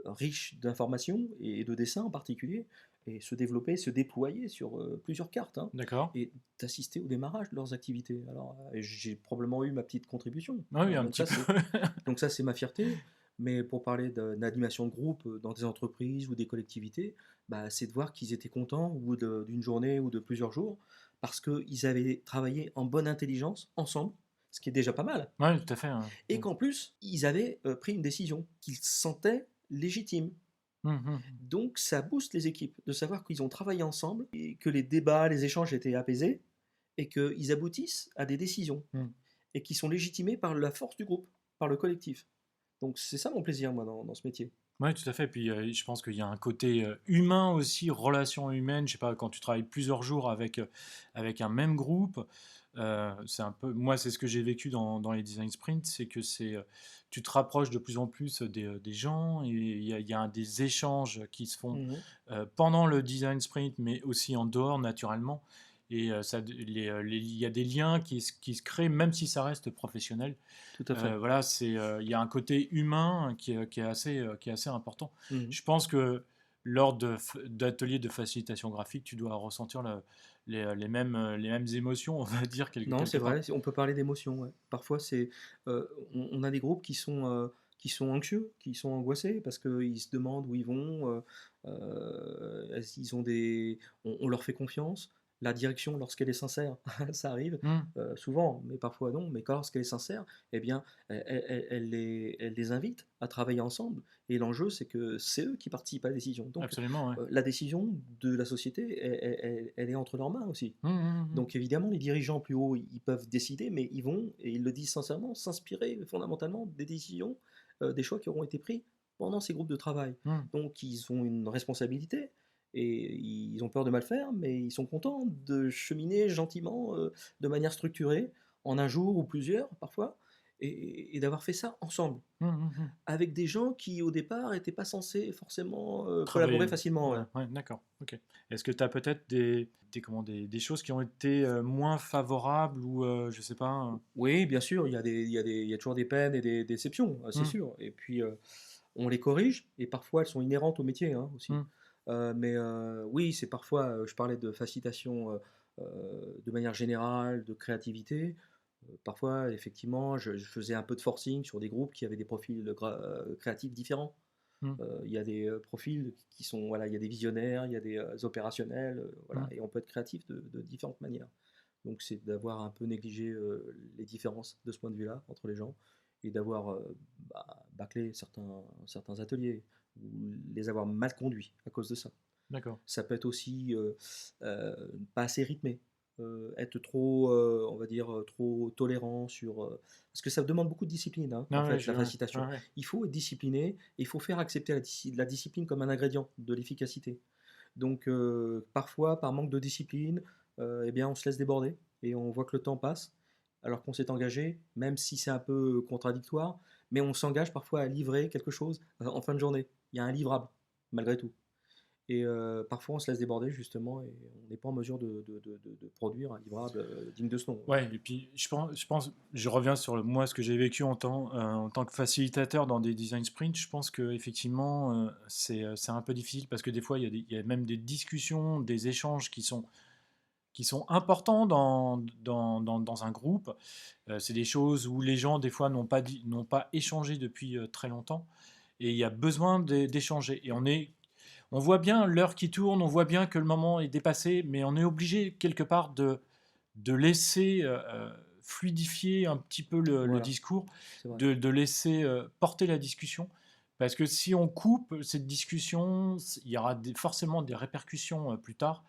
riche d'informations et de dessins en particulier, et se développer, se déployer sur plusieurs cartes, hein, D'accord. et d'assister au démarrage de leurs activités. Alors, j'ai probablement eu ma petite contribution, Ah oui, hein, un donc petit ça, peu. c'est ma fierté. Mais pour parler d'animation de groupe dans des entreprises ou des collectivités, bah, c'est de voir qu'ils étaient contents au bout d'une journée ou de plusieurs jours, parce qu'ils avaient travaillé en bonne intelligence ensemble, ce qui est déjà pas mal, Oui, tout à fait. Ouais. et qu'en plus, ils avaient pris une décision qu'ils sentaient légitime. Hmm, hmm, Donc ça booste les équipes de savoir qu'ils ont travaillé ensemble et que les débats, les échanges étaient apaisés et qu'ils aboutissent à des décisions hmm. et qui sont légitimées par la force du groupe, par le collectif. Donc c'est ça mon plaisir, moi, dans ce métier. Oui, tout à fait. Puis je pense qu'il y a un côté humain aussi, relation humaine. Je sais pas, quand tu travailles plusieurs jours avec un même groupe, c'est un peu. Moi, c'est ce que j'ai vécu dans les design sprints, c'est que tu te rapproches de plus en plus des gens et il y a des échanges qui se font Mhm. pendant le design sprint, mais aussi en dehors naturellement. Et il y a des liens qui se créent, même si ça reste professionnel. Tout à fait. Voilà, il y a un côté humain qui est assez important. Mhm. Je pense que lors d'ateliers de facilitation graphique, tu dois ressentir les mêmes émotions, on va dire, Non, quelque c'est part. vrai, on peut parler d'émotions, ouais. Parfois, on a des groupes qui sont anxieux, qui sont angoissés parce qu'ils se demandent où ils vont, ils ont on leur fait confiance. La direction, lorsqu'elle est sincère, ça arrive Hmm, souvent, mais parfois non. Mais quand lorsqu'elle est sincère, eh bien, elle les invite à travailler ensemble. Et l'enjeu, c'est que c'est eux qui participent à la décision. Donc, absolument, ouais. la décision de la société, elle est entre leurs mains aussi. Hmm, hmm, hmm. Donc évidemment, les dirigeants plus hauts, ils peuvent décider, mais ils vont, et ils le disent sincèrement, s'inspirer fondamentalement des décisions, des choix qui auront été pris pendant ces groupes de travail. Hmm. Donc ils ont une responsabilité et ils ont peur de mal faire, mais ils sont contents de cheminer gentiment, de manière structurée, en un jour ou plusieurs parfois, et d'avoir fait ça ensemble, Hmm, hmm, hmm. avec des gens qui au départ n'étaient pas censés forcément collaborer Travailler. facilement. Ouais, Ouais. ouais, d'accord. Ok. Est-ce que tu as peut-être des choses qui ont été moins favorables ou je sais pas. Oui, bien sûr, il y a toujours des peines et des déceptions, c'est Hmm. sûr. Et puis, On les corrige et parfois elles sont inhérentes au métier hein, aussi. Mmh. Mais oui, c'est parfois, je parlais de facilitation de manière générale, de créativité. Parfois, effectivement, je faisais un peu de forcing sur des groupes qui avaient des profils créatifs différents. Mmh. Il y a des profils qui sont, voilà, il y a des visionnaires, il y a des opérationnels, voilà, Mmh. et on peut être créatif de différentes manières. Donc c'est d'avoir un peu négligé les différences de ce point de vue-là entre les gens et d'avoir bâclé certains ateliers ou les avoir mal conduits à cause de ça. D'accord. Ça peut être aussi pas assez rythmé, être trop, on va dire, trop tolérant sur... parce que ça demande beaucoup de discipline, hein, en Ah ouais, fait, la ouais, facilitation. ouais. Il faut être discipliné et il faut faire accepter la discipline comme un ingrédient de l'efficacité. Donc parfois, par manque de discipline, eh bien, on se laisse déborder et on voit que le temps passe alors qu'on s'est engagé, même si c'est un peu contradictoire, mais on s'engage parfois à livrer quelque chose en fin de journée. Il y a un livrable, malgré tout. Et parfois, on se laisse déborder justement et on n'est pas en mesure de produire un livrable digne de ce nom. Ouais, et puis je reviens sur moi, ce que j'ai vécu en tant que facilitateur dans des design sprints. Je pense que effectivement, c'est un peu difficile parce que des fois, il y a même des discussions, des échanges qui sont importants dans un groupe. C'est des choses où les gens, des fois, n'ont pas échangé depuis très longtemps et il y a besoin d'échanger. Et on voit bien l'heure qui tourne, on voit bien que le moment est dépassé, mais on est obligé quelque part de laisser fluidifier un petit peu le Voilà, discours, c'est vrai. de laisser porter la discussion. Parce que si on coupe cette discussion, il y aura forcément des répercussions plus tard.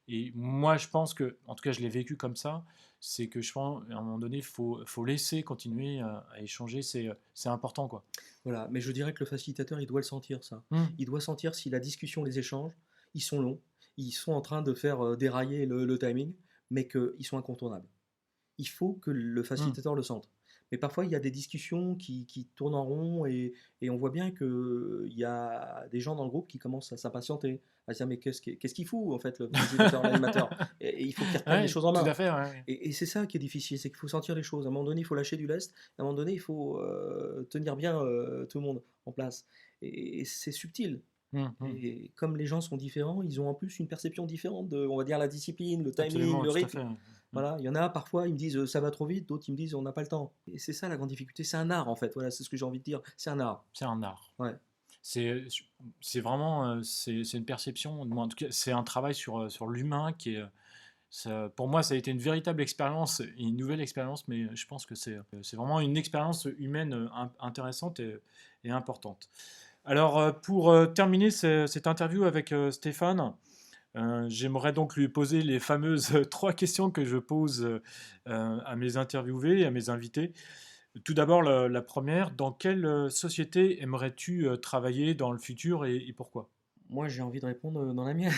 Et moi, je pense que, en tout cas, je l'ai vécu comme ça, c'est que je pense, à un moment donné, faut laisser continuer à échanger, c'est important, quoi. Voilà, mais je dirais que le facilitateur, il doit le sentir, ça. Mmh. Il doit sentir si la discussion, les échanges, ils sont longs, ils sont en train de faire dérailler le timing, mais qu'ils sont incontournables. Il faut que le Mmh. facilitateur le sente. Mais parfois, il y a des discussions qui tournent en rond et on voit bien qu'il y a des gens dans le groupe qui commencent à s'impatienter, à se dire mais qu'est-ce qu'il fout en fait le facilitateur, l'animateur et il faut qu'il reprenne les Ouais, choses en tout main. à fait, ouais. Et c'est ça qui est difficile, c'est qu'il faut sentir les choses. À un moment donné, il faut lâcher du lest, à un moment donné, il faut tenir bien tout le monde en place. Et c'est subtil. Mmh, mmh. Et comme les gens sont différents, ils ont en plus une perception différente de, on va dire, la discipline, le timing, Absolument, le tout à rythme. fait. Mmh. Voilà, il y en a parfois, ils me disent ça va trop vite, d'autres ils me disent on n'a pas le temps. Et c'est ça la grande difficulté, c'est un art en fait, voilà, c'est ce que j'ai envie de dire, c'est un art. C'est un art. Ouais, C'est c'est vraiment c'est une perception, moi, en tout cas, c'est un travail sur l'humain qui est. Pour moi, ça a été une véritable expérience, une nouvelle expérience, mais je pense que c'est vraiment une expérience humaine intéressante et importante. Alors, pour terminer cette interview avec Stéphane, j'aimerais donc lui poser les fameuses trois questions que je pose à mes interviewés et à mes invités. Tout d'abord, la première, dans quelle société aimerais-tu travailler dans le futur et pourquoi? moi j'ai envie de répondre dans la mienne.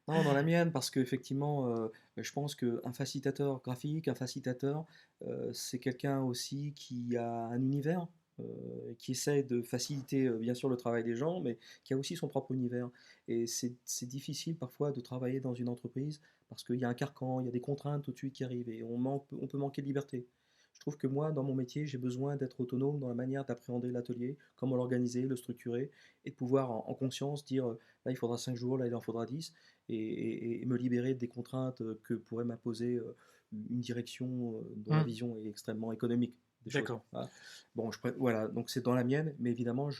Non, dans la mienne, parce qu'effectivement, je pense qu'un facilitateur graphique, un facilitateur, c'est quelqu'un aussi qui a un univers, qui essaie de faciliter bien sûr le travail des gens, mais qui a aussi son propre univers. Et c'est difficile parfois de travailler dans une entreprise parce qu'il y a un carcan, il y a des contraintes tout de suite qui arrivent et on peut manquer de liberté. Je trouve que moi, dans mon métier, j'ai besoin d'être autonome dans la manière d'appréhender l'atelier, comment l'organiser, le structurer, et de pouvoir en conscience dire là il faudra 5 jours, là il en faudra 10, et me libérer des contraintes que pourrait m'imposer une direction dont la Hmm, vision est extrêmement économique des choses. d'accord. Voilà. Bon, voilà, donc c'est dans la mienne, mais évidemment,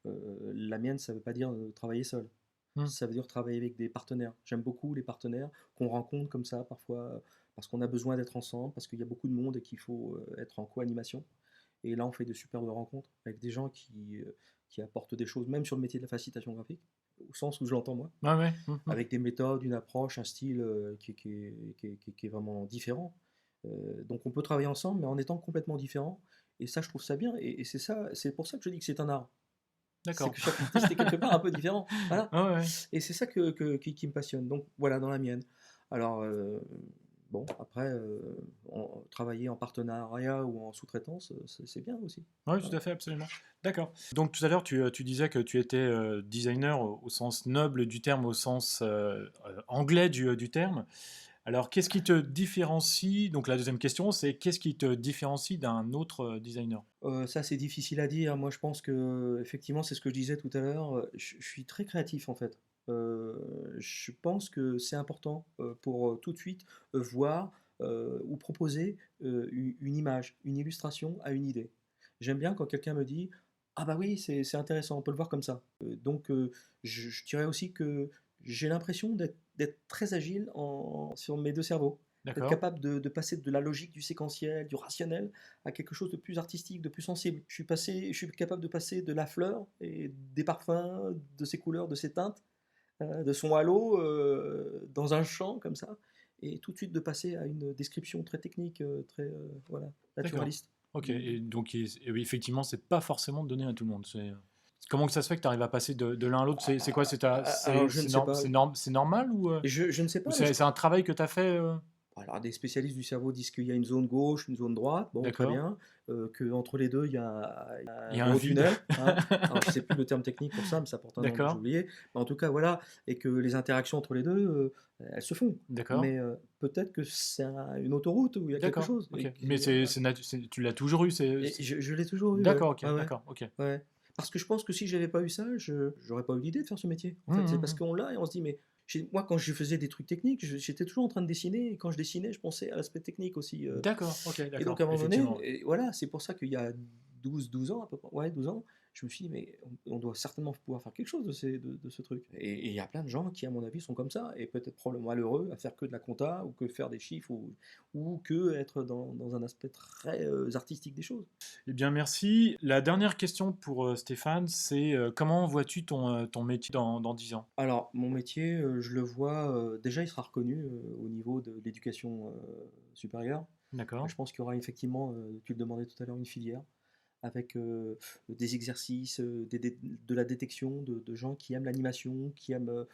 la mienne, ça ne veut pas dire travailler seul. Hmm, Ça veut dire travailler avec des partenaires. J'aime beaucoup les partenaires qu'on rencontre comme ça, parfois, parce qu'on a besoin d'être ensemble, parce qu'il y a beaucoup de monde et qu'il faut être en co-animation. Et là, on fait de superbes rencontres avec des gens qui apportent des choses, même sur le métier de la facilitation graphique, au sens où je l'entends moi, Ouais, ouais. avec des méthodes, une approche, un style qui est vraiment différent. Donc on peut travailler ensemble, mais en étant complètement différents. Et ça, je trouve ça bien. Et c'est ça, c'est pour ça que je dis que c'est un art. C'est D'accord. que chaque artiste est quelque part un peu différent. Voilà. Ah ouais, ouais. Et c'est ça qui me passionne. Donc voilà, dans la mienne. Alors, bon, après, travailler en partenariat ou en sous-traitance, c'est bien aussi. Ouais, tout Voilà. à fait, absolument. D'accord. Donc tout à l'heure, tu disais que tu étais designer au sens noble du terme, au sens anglais du terme. Alors, qu'est-ce qui te différencie? Donc, la deuxième question, c'est qu'est-ce qui te différencie d'un autre designer? Ça, c'est difficile à dire. Moi, je pense que effectivement, c'est ce que je disais tout à l'heure, je suis très créatif, en fait. Je pense que c'est important, pour, tout de suite, voir, ou proposer, une image, une illustration à une idée. J'aime bien quand quelqu'un me dit: «Ah bah oui, c'est intéressant, on peut le voir comme ça». Donc je dirais aussi que j'ai l'impression d'être très agile sur mes 2 cerveaux, d'être D'accord? capable de passer de la logique, du séquentiel, du rationnel à quelque chose de plus artistique, de plus sensible. Je suis capable de passer de la fleur et des parfums, de ses couleurs, de ses teintes, de son halo, dans un champ comme ça, et tout de suite de passer à une description très technique, très, voilà, D'accord. naturaliste. Ok. Du Et donc, et oui, effectivement, c'est pas forcément donné à tout le monde. Comment que ça se fait que tu arrives à passer de l'un à l'autre? C'est quoi? alors je ne sais pas, C'est normal ou, je ne sais ou pas, mais je c'est un travail que tu as fait? alors des spécialistes du cerveau disent qu'il y a une zone gauche, une zone droite, bon très D'accord. bien, qu'entre les 2 il y a Il y un a un gros vide. tunnel, hein. Alors je sais plus le terme technique pour ça, mais ça porte un nom que j'ai D'accord. oublié. Mais en tout cas voilà, et que les interactions entre les 2, elles se font. D'accord. Mais, peut-être que c'est une autoroute où il y a quelque D'accord. chose Ok. et Mais qui voilà. tu l'as toujours eu. Et je l'ai toujours eu, ouais. D'accord. Ok. Ouais, ouais. D'accord. Ok. Ouais. Parce que je pense que si j'avais pas eu ça, je j'aurais pas eu l'idée de faire ce métier. En Hum, fait, c'est hum, parce hum. qu'on l'a et on se dit: «Mais» moi, quand je faisais des trucs techniques, j'étais toujours en train de dessiner, et quand je dessinais, je pensais à l'aspect technique aussi, D'accord. Ok. et donc D'accord. à un moment donné, Effectivement. Ouais. et voilà, c'est pour ça qu'il y a 12 ans à peu près, ouais 12 ans, je me suis dit: «Mais on doit certainement pouvoir faire quelque chose de ce truc», et il y a plein de gens qui, à mon avis, sont comme ça, et peut-être probablement malheureux à faire que de la compta ou que faire des chiffres, ou que être dans un aspect très, artistique des choses. Eh bien, merci. La dernière question pour Stéphane, c'est comment vois-tu ton métier dans 10 ans? Alors, mon métier, je le vois, déjà il sera reconnu, au niveau de l'éducation, supérieure. D'accord. Je pense qu'il y aura effectivement, tu le demandais tout à l'heure, une filière avec, des exercices, de la détection de gens qui aiment l'animation, qui aiment,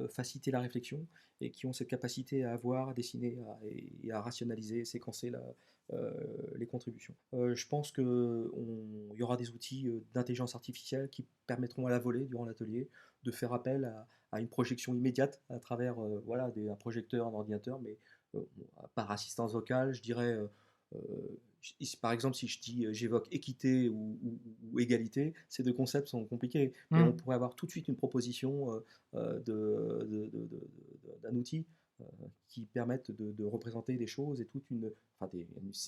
faciliter la réflexion, et qui ont cette capacité à avoir, à dessiner, et à rationaliser, séquencer les contributions. Je pense qu'il y aura des outils, d'intelligence artificielle qui permettront à la volée, durant l'atelier, de faire appel à une projection immédiate à travers, voilà, un projecteur, un ordinateur, mais, par assistance vocale, je dirais, par exemple, si je dis, j'évoque équité ou égalité, ces deux concepts sont compliqués, mais on Hmm. pourrait avoir tout de suite une proposition, d'un outil, euh, qui permette de représenter des choses, et toute enfin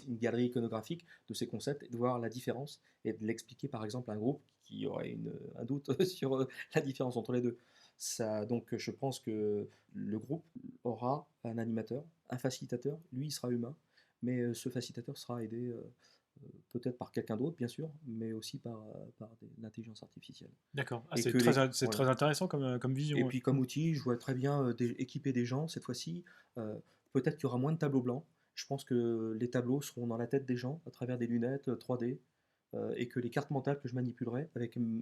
une galerie iconographique de ces concepts, et de voir la différence et de l'expliquer par exemple à un groupe qui aurait un doute sur, la différence entre les deux. Ça, donc je pense que le groupe aura un animateur, un facilitateur, lui il sera humain, mais, ce facilitateur sera aidé, peut-être par quelqu'un d'autre, bien sûr, mais aussi par l'intelligence artificielle. D'accord. Ah, Et que les, c'est voilà. très intéressant comme vision. Et Ouais. puis comme outil, je vois très bien, équiper des gens cette fois-ci. Peut-être qu'il y aura moins de tableaux blancs. Je pense que les tableaux seront dans la tête des gens à travers des lunettes, 3D, et que les cartes mentales que je manipulerai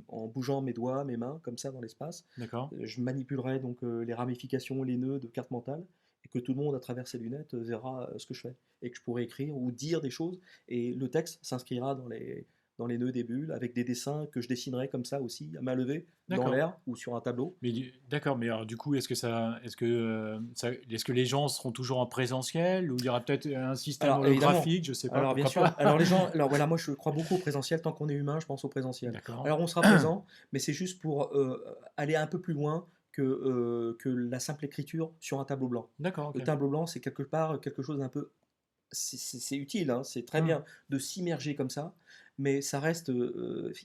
en bougeant mes doigts, mes mains comme ça dans l'espace, D'accord. je manipulerai donc, les ramifications, les nœuds de cartes mentales, et que tout le monde à travers ces lunettes, verra, ce que je fais, et que je pourrai écrire ou dire des choses, et le texte s'inscrira dans les nœuds des bulles avec des dessins que je dessinerai comme ça aussi à main levée dans D'accord. l'air ou sur un tableau. Mais d'accord. Mais alors, du coup, est-ce que les gens seront toujours en présentiel ou il y aura peut-être un système Alors évidemment, holographique? Je sais pas. alors bien Pourquoi sûr, pas? alors les gens, alors voilà, moi je crois beaucoup au présentiel, tant qu'on est humain, je pense au présentiel. D'accord. Alors on sera présent, mais c'est juste pour, aller un peu plus loin que la simple écriture sur un tableau blanc. D'accord. Le Ok. tableau blanc, c'est quelque part quelque chose d'un peu, c'est utile, hein, c'est très Hmm. bien de s'immerger comme ça, mais ça reste,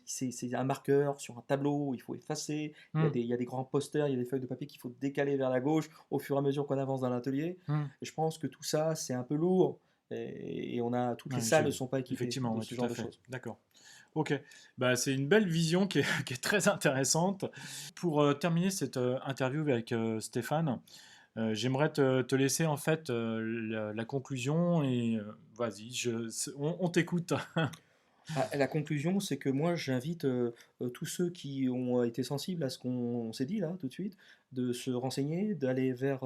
c'est un marqueur sur un tableau, il faut effacer, Hmm. il y a des grands posters, il y a des feuilles de papier qu'il faut décaler vers la gauche au fur et à mesure qu'on avance dans l'atelier. Hmm. Et je pense que tout ça, c'est un peu lourd, et toutes les Ouais, salles ne sont pas équipées effectivement, de ouais, ce tout genre à de fait. choses. D'accord. Ok. Bah, c'est une belle vision qui est, qui est très intéressante. Pour terminer cette interview avec Stéphane, j'aimerais te laisser en fait la conclusion et vas-y, on t'écoute. Ah, la conclusion, c'est que moi, j'invite, tous ceux qui ont été sensibles à ce qu'on s'est dit là, tout de suite, de se renseigner, d'aller vers,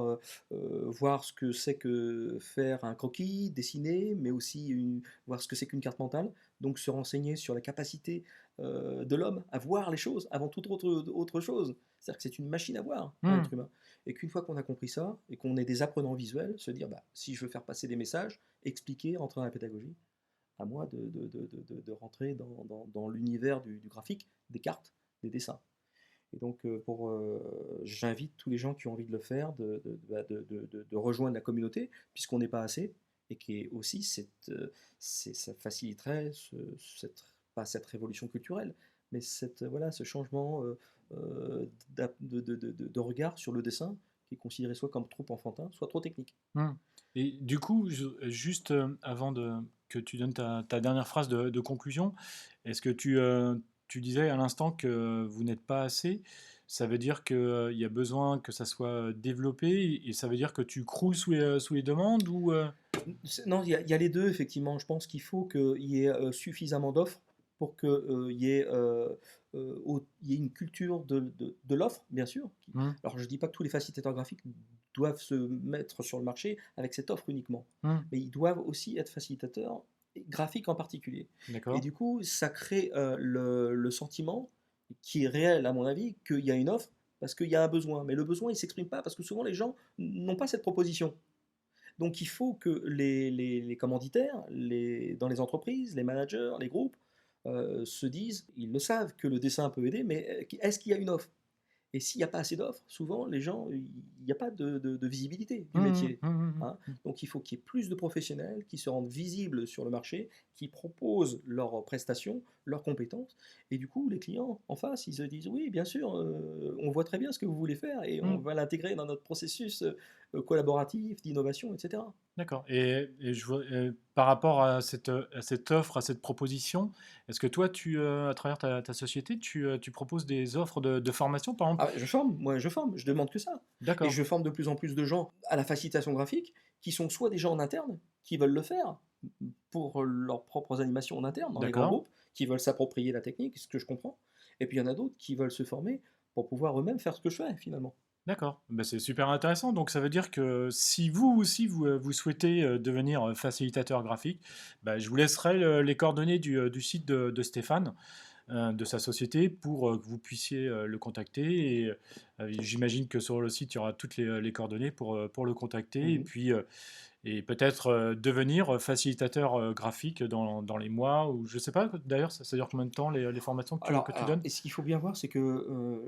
voir ce que c'est que faire un croquis, dessiner, mais aussi voir ce que c'est qu'une carte mentale. Donc se renseigner sur la capacité de l'homme à voir les choses avant toute autre chose. C'est-à-dire que c'est une machine à voir, Hmm. l'être humain. Et qu'une fois qu'on a compris ça, et qu'on est des apprenants visuels, se dire, bah, si je veux faire passer des messages, expliquer, rentrer dans la pédagogie, à moi de rentrer dans l'univers du graphique, des cartes, des dessins. Et donc, j'invite tous les gens qui ont envie de le faire de rejoindre la communauté, puisqu'on n'est pas assez, et qui est aussi ça faciliterait pas cette révolution culturelle, mais voilà, ce changement de regard sur le dessin, qui est considéré soit comme trop enfantin, soit trop technique. Hmm. Et du coup, juste avant que tu donnes ta dernière phrase de conclusion, est-ce que tu disais à l'instant que vous n'êtes pas assez? Ça veut dire qu'il y a besoin que ça soit développé et ça veut dire que tu croules sous les demandes ou Non, il y a les deux, effectivement. Je pense qu'il faut qu'il y ait suffisamment d'offres pour qu'il y ait une culture de l'offre, bien sûr. Hmm, Alors, je ne dis pas que tous les facilitateurs graphiques doivent se mettre sur le marché avec cette offre uniquement, hmm, mais ils doivent aussi être facilitateurs graphiques en particulier. Et d'accord. du coup, ça crée le sentiment, qui est réel à mon avis, qu'il y a une offre parce qu'il y a un besoin. Mais le besoin, il ne s'exprime pas parce que souvent les gens n'ont pas cette proposition. Donc il faut que les commanditaires, dans les entreprises, les managers, les groupes, se disent, ils le savent que le dessin peut aider, mais est-ce qu'il y a une offre? Et s'il n'y a pas assez d'offres, souvent les gens, il n'y a pas de visibilité du Hmm, métier, hmm, hmm, hmm, hein. hmm. Donc il faut qu'il y ait plus de professionnels qui se rendent visibles sur le marché, qui proposent leurs prestations, leurs compétences. Et du coup, les clients en face, ils se disent, oui, bien sûr, on voit très bien ce que vous voulez faire et on Hmm. va l'intégrer dans notre processus collaboratif, d'innovation, etc. D'accord. Et par rapport à cette offre, à cette proposition, est-ce que toi, à travers ta société, tu proposes des offres de formation, par exemple? Ah, je forme, moi je forme, je demande que ça. Et D'accord. je forme de plus en plus de gens à la facilitation graphique qui sont soit des gens en interne qui veulent le faire pour leurs propres animations en interne dans les grands D'accord. groupes, qui veulent s'approprier la technique, ce que je comprends. Et puis il y en a d'autres qui veulent se former pour pouvoir eux-mêmes faire ce que je fais finalement. D'accord. Ben, c'est super intéressant. Donc, ça veut dire que si vous aussi, vous souhaitez devenir facilitateur graphique, ben, je vous laisserai les coordonnées du site de Stéphane, de sa société, pour que vous puissiez le contacter. Et j'imagine que sur le site, il y aura toutes les coordonnées pour le contacter. Mhm. Et peut-être devenir facilitateur graphique dans les mois, ou je sais pas, d'ailleurs, ça dure combien de temps les formations que tu donnes? Et ce qu'il faut bien voir, c'est que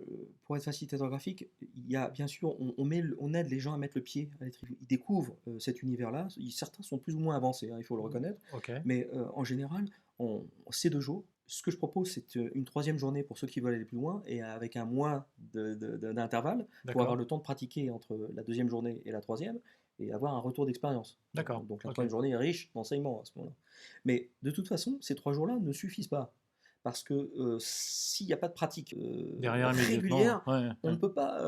pour être facilitateur graphique, il y a bien sûr, on aide les gens à mettre le pied à l'étrier. Ils découvrent cet univers-là. Certains sont plus ou moins avancés, hein, il faut le reconnaître. Ok, Mais en général, ces 2 jours, ce que je propose, c'est une troisième journée pour ceux qui veulent aller plus loin et avec un mois d'intervalle pour avoir d'accord, le temps de pratiquer entre la deuxième journée et la troisième et avoir un retour d'expérience. d'accord, Donc la ok. troisième journée est riche d'enseignement à ce moment-là. Mais de toute façon, ces 3 jours-là ne suffisent pas. Parce que s'il n'y a pas de pratique Derrière immédiatement, régulière, ouais, on ouais. ne peut pas.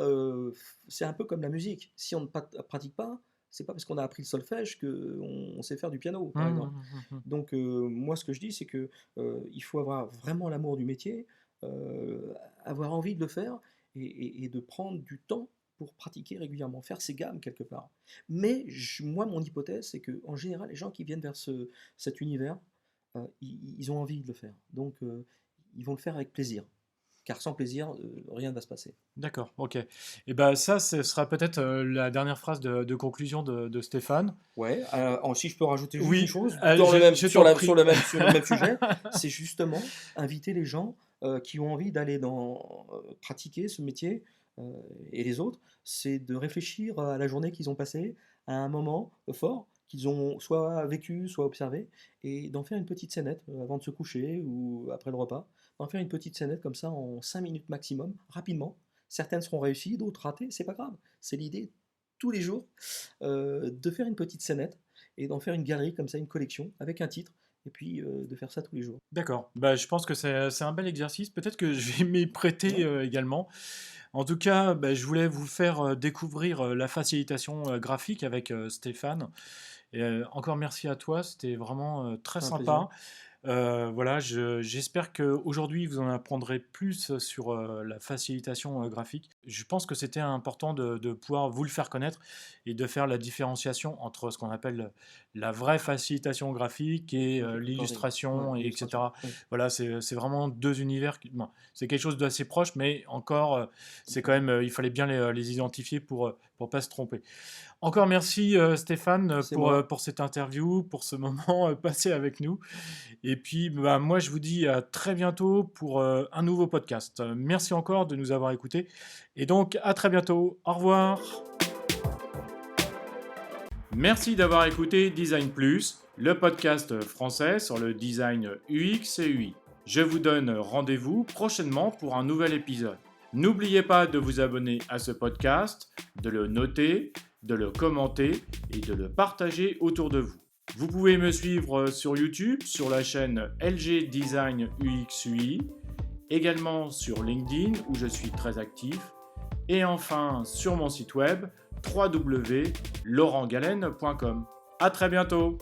C'est un peu comme la musique. Si on ne pratique pas, c'est pas parce qu'on a appris le solfège qu'on sait faire du piano, par Hum, exemple. hum, hum, hum. Donc moi, ce que je dis, c'est que il faut avoir vraiment l'amour du métier, avoir envie de le faire et de prendre du temps pour pratiquer régulièrement, faire ses gammes quelque part. Mais moi, mon hypothèse, c'est que en général, les gens qui viennent vers cet univers, ils ont envie de le faire. Donc, ils vont le faire avec plaisir. Car sans plaisir, rien ne va se passer. D'accord, ok. Et ben ça, ce sera peut-être la dernière phrase de conclusion de Stéphane. Ouais, si je peux rajouter juste une Oui, chose, allez, je sur, t'en prie. sur le même sujet, c'est justement inviter les gens qui ont envie d'aller pratiquer ce métier euh, et les autres, c'est de réfléchir à la journée qu'ils ont passée, à un moment fort qu'ils ont soit vécu, soit observé, et d'en faire une petite scénette avant de se coucher ou après le repas, d'en faire une petite scénette comme ça en 5 minutes maximum, rapidement. Certaines seront réussies, d'autres ratées, c'est pas grave. C'est l'idée tous les jours de faire une petite scénette et d'en faire une galerie comme ça, une collection avec un titre, et puis de faire ça tous les jours. D'accord. Bah, je pense que c'est un bel exercice. Peut-être que je vais m'y prêter Ouais. également. En tout cas, bah, je voulais vous faire découvrir la facilitation graphique avec Stéphane. Et encore merci à toi, c'était vraiment très Un plaisir. sympa. Voilà, j'espère qu'aujourd'hui vous en apprendrez plus sur la facilitation graphique. Je pense que c'était important de pouvoir vous le faire connaître et de faire la différenciation entre ce qu'on appelle la vraie facilitation graphique et Graphic recording. Ouais, l'illustration, et etc. l'illustration. Oui, Voilà, c'est vraiment deux univers. Bon, c'est quelque chose d'assez proche, mais encore, c'est quand même, il fallait bien les identifier pour pas se tromper. Encore merci Stéphane c'est moi. pour cette interview, pour ce moment passé avec nous. Et puis bah, moi je vous dis à très bientôt pour un nouveau podcast. Merci encore de nous avoir écoutés. Et donc à très bientôt. Au revoir. Merci d'avoir écouté Design Plus, le podcast français sur le design UX et UI. Je vous donne rendez-vous prochainement pour un nouvel épisode. N'oubliez pas de vous abonner à ce podcast, de le noter, de le commenter et de le partager autour de vous. Vous pouvez me suivre sur YouTube, sur la chaîne LG Design UX UI, également sur LinkedIn où je suis très actif, et enfin sur mon site web www.laurentgalen.com. À très bientôt.